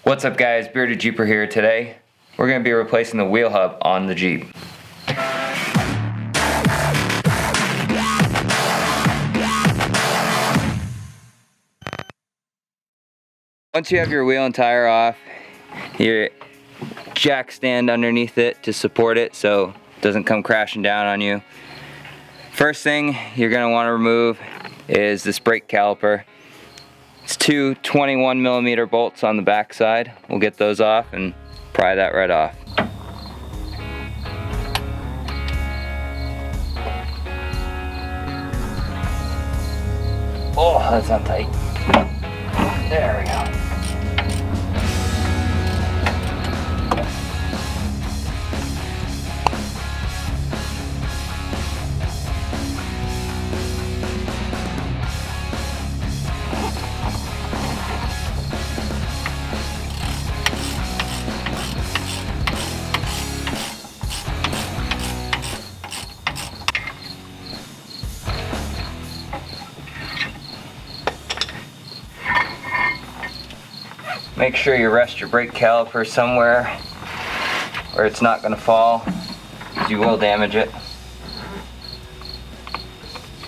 What's up guys, Bearded Jeeper here. Today we're going to be replacing the wheel hub on the Jeep. Once you have your wheel and tire off, your jack stand underneath it to support it so it doesn't come crashing down on you. First thing you're going to want to remove is this brake caliper. It's two 21mm bolts on the back side. We'll get those off and pry that right off. Oh, that's not tight. There we go. Make sure you rest your brake caliper somewhere where it's not going to fall, because you will damage it.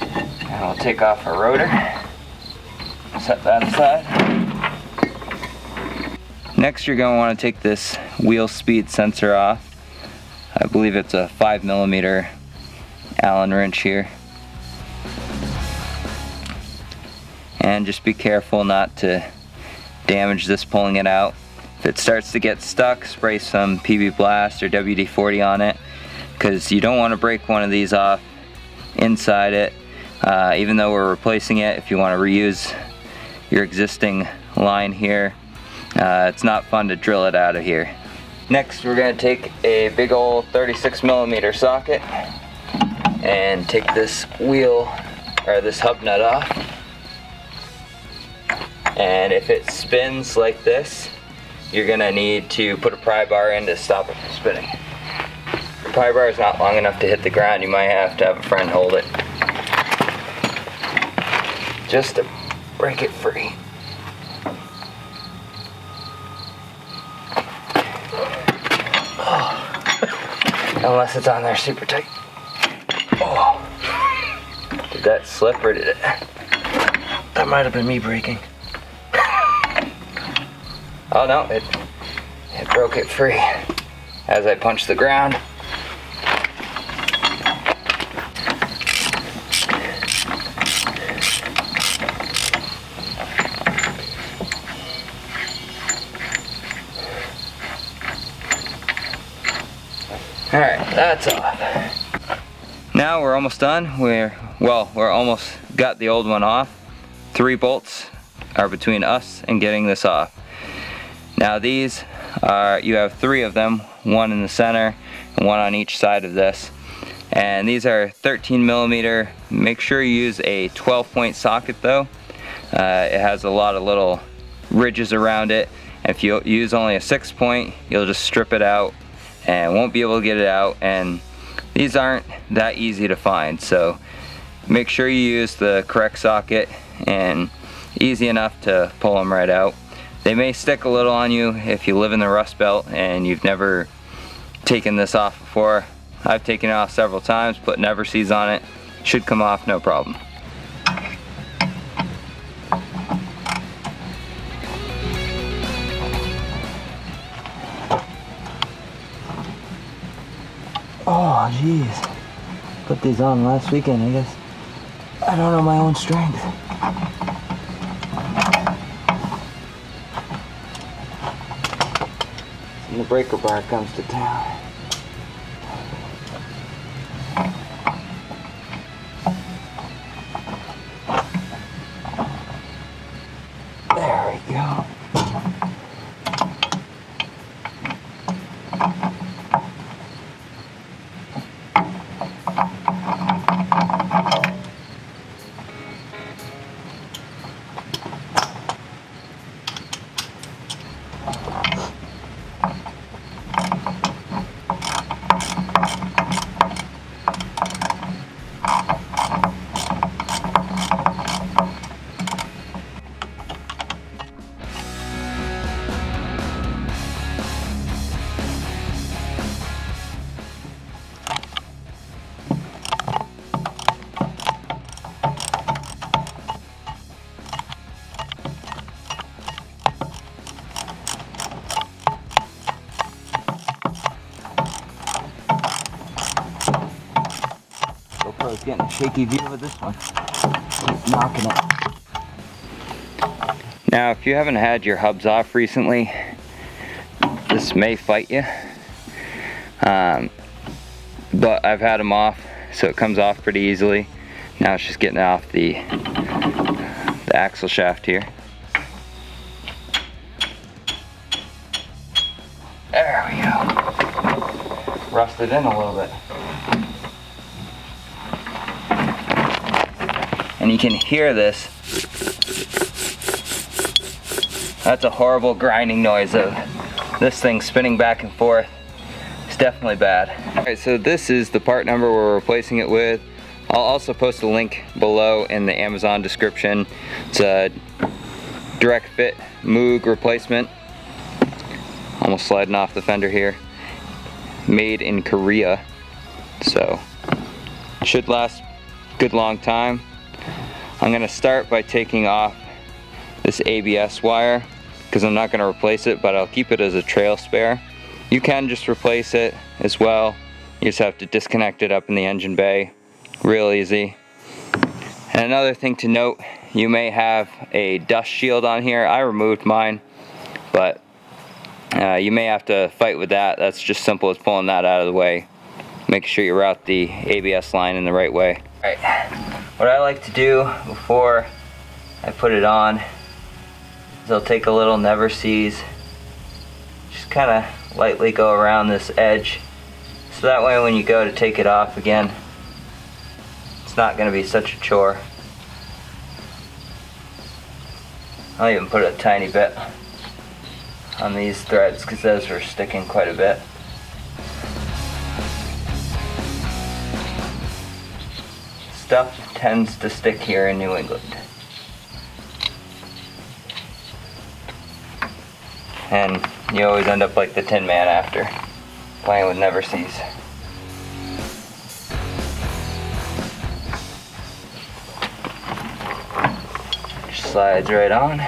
And we'll take off our rotor, set that aside. Next you're going to want to take this wheel speed sensor off. I believe it's a 5mm Allen wrench here. And just be careful not to damage this pulling it out. If it starts to get stuck, spray some PB Blast or WD-40 on it, because you don't want to break one of these off inside it. Even though we're replacing it, if you want to reuse your existing line here, it's not fun to drill it out of here. Next we're going to take a big old 36mm socket and take this wheel, or this hub nut off. And if it spins like this, you're gonna need to put a pry bar in to stop it from spinning. If the pry bar is not long enough to hit the ground, you might have to have a friend hold it just to break it free. Oh. Unless it's on there super tight. Oh. Did that slip or did it? That might have been me breaking. Oh no, it broke it free as I punched the ground. Alright, that's off. Now we're almost done. We're almost got the old one off. 3 bolts are between us and getting this off. Now these are, you have 3 of them, one in the center and one on each side of this. And these are 13mm. Make sure you use a 12-point socket though. It has a lot of little ridges around it. And if you use only a 6-point, you'll just strip it out and won't be able to get it out. And these aren't that easy to find, so make sure you use the correct socket, and easy enough to pull them right out. They may stick a little on you if you live in the Rust Belt and you've never taken this off before. I've taken it off several times, put Never-Seez on it. Should come off no problem. Oh jeez. Put these on last weekend, I guess. I don't know my own strength. The breaker bar comes to town. There we go. always getting a shaky view with this one. Keep knocking it. Now, if you haven't had your hubs off recently, this may fight you. But I've had them off, so it comes off pretty easily. Now it's just getting off the axle shaft here. There we go. Rusted in a little bit. And you can hear this. That's a horrible grinding noise of this thing spinning back and forth. It's definitely bad. Alright, so this is the part number we're replacing it with. I'll also post a link below in the Amazon description. It's a direct fit Moog replacement. Almost sliding off the fender here. Made in Korea. So, should last a good long time. I'm going to start by taking off this ABS wire because I'm not going to replace it, but I'll keep it as a trail spare. You can just replace it as well. You just have to disconnect it up in the engine bay. Real easy. And another thing to note, you may have a dust shield on here. I removed mine, but you may have to fight with that. That's just simple as pulling that out of the way. Make sure you route the ABS line in the right way. Alright, what I like to do before I put it on is I'll take a little never sees, just kind of lightly go around this edge, so that way when you go to take it off again, it's not going to be such a chore. I'll even put a tiny bit on these threads because those are sticking quite a bit. Stuff tends to stick here in New England. And you always end up like the Tin Man after playing with never sees. Just slides right on.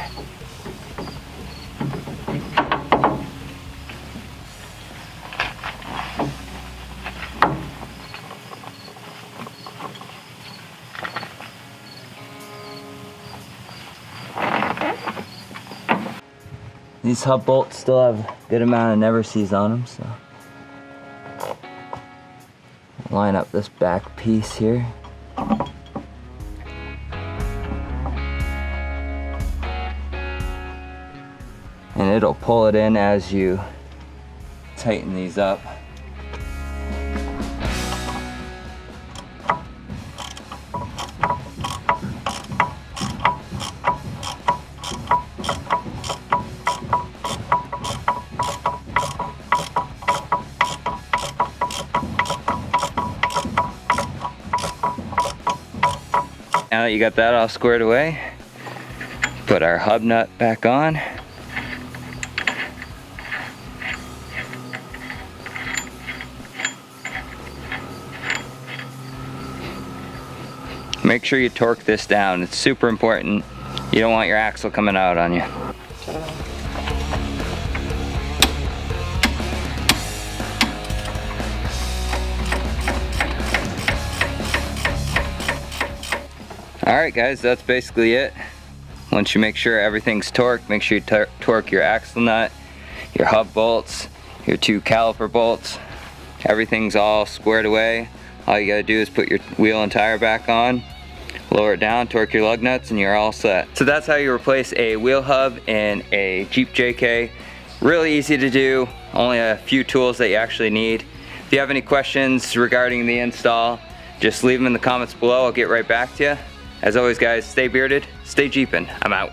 These hub bolts still have a good amount of never sees on them, so line up this back piece here. And it'll pull it in as you tighten these up. Now that you got that all squared away, put our hub nut back on. Make sure you torque this down. It's super important. You don't want your axle coming out on you. Alright guys, that's basically it. Once you make sure everything's torqued, make sure you torque your axle nut, your hub bolts, your two caliper bolts. Everything's all squared away. All you gotta do is put your wheel and tire back on, lower it down, torque your lug nuts, and you're all set. So that's how you replace a wheel hub in a Jeep JK. Really easy to do, only a few tools that you actually need. If you have any questions regarding the install, just leave them in the comments below. I'll get right back to you. As always guys, stay bearded, stay Jeepin'. I'm out.